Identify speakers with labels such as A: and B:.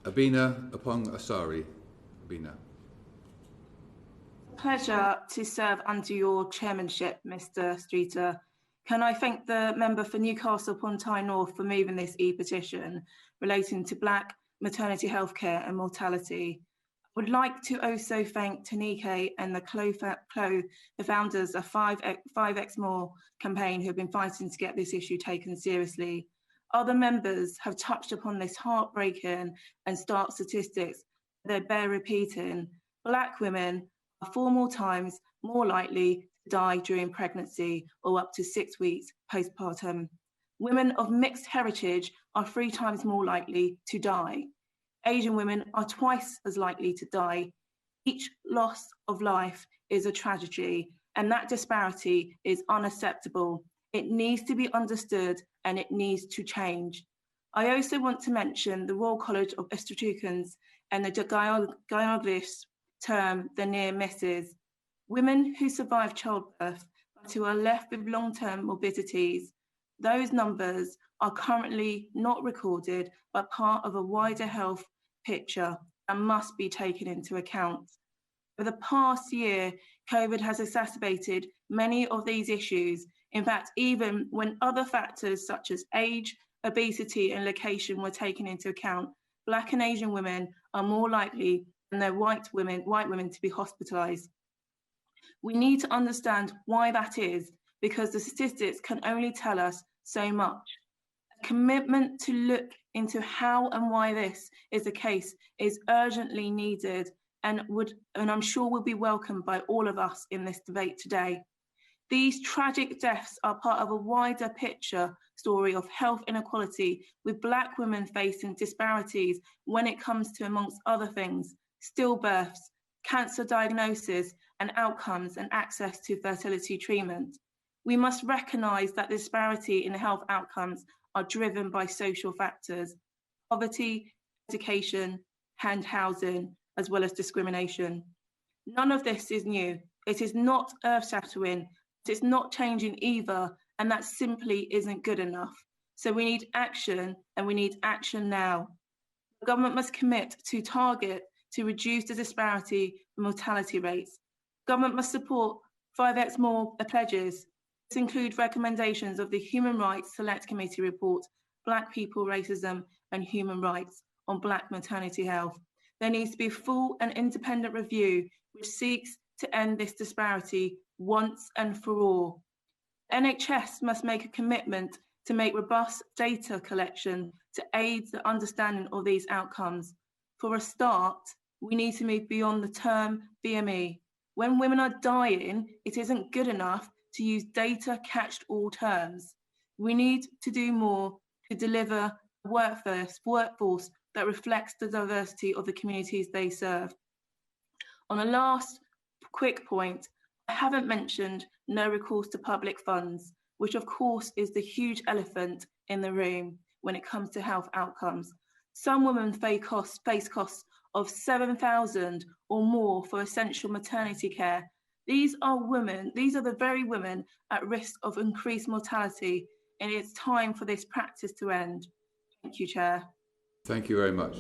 A: Abena Oppong-Asare. Abena.
B: Pleasure to serve under your chairmanship, Mr. Streeter. Can I thank the member for Newcastle upon Tyne North for moving this e-petition relating to Black maternity healthcare and mortality. I would like to also thank Tanike and the the founders of 5X More campaign who have been fighting to get this issue taken seriously. Other members have touched upon this heartbreaking and stark statistics that bear repeating. Black women are 4 more times more likely to die during pregnancy or up to 6 weeks postpartum. Women of mixed heritage are 3 times more likely to die. Asian women are twice as likely to die. Each loss of life is a tragedy, and that disparity is unacceptable. It needs to be understood and it needs to change. I also want to mention the Royal College of Obstetricians and the gynecologists term the near misses. Women who survive childbirth but who are left with long-term morbidities. Those numbers are currently not recorded but part of a wider health picture and must be taken into account. For the past year, COVID has exacerbated many of these issues. In fact, even when other factors such as age, obesity and location were taken into account, Black and Asian women are more likely than their white women to be hospitalised. We need to understand why that is, because the statistics can only tell us so much. A commitment to look into how and why this is the case is urgently needed and I'm sure will be welcomed by all of us in this debate today. These tragic deaths are part of a wider picture story of health inequality, with Black women facing disparities when it comes to, amongst other things, stillbirths, cancer diagnosis and outcomes and access to fertility treatment. We must recognise that disparity in health outcomes are driven by social factors, poverty, education, and housing, as well as discrimination. None of this is new. It is not earth-shattering. It's not changing either, and that simply isn't good enough. So we need action, and we need action now. The government must commit to target to reduce the disparity in mortality rates. Government must support 5X More pledges. This includes recommendations of the Human Rights Select Committee report, Black People, Racism and Human Rights on Black maternity health. There needs to be a full and independent review which seeks to end this disparity once and for all. NHS must make a commitment to make robust data collection to aid the understanding of these outcomes. For a start, we need to move beyond the term BME. When women are dying, it isn't good enough to use data catch-all terms. We need to do more to deliver a workforce that reflects the diversity of the communities they serve. On a last quick point, I haven't mentioned no recourse to public funds, which of course is the huge elephant in the room when it comes to health outcomes. Some women face costs of $7,000 or more for essential maternity care. These are the very women at risk of increased mortality, and it's time for this practice to end. Thank you, Chair.
A: Thank you very much.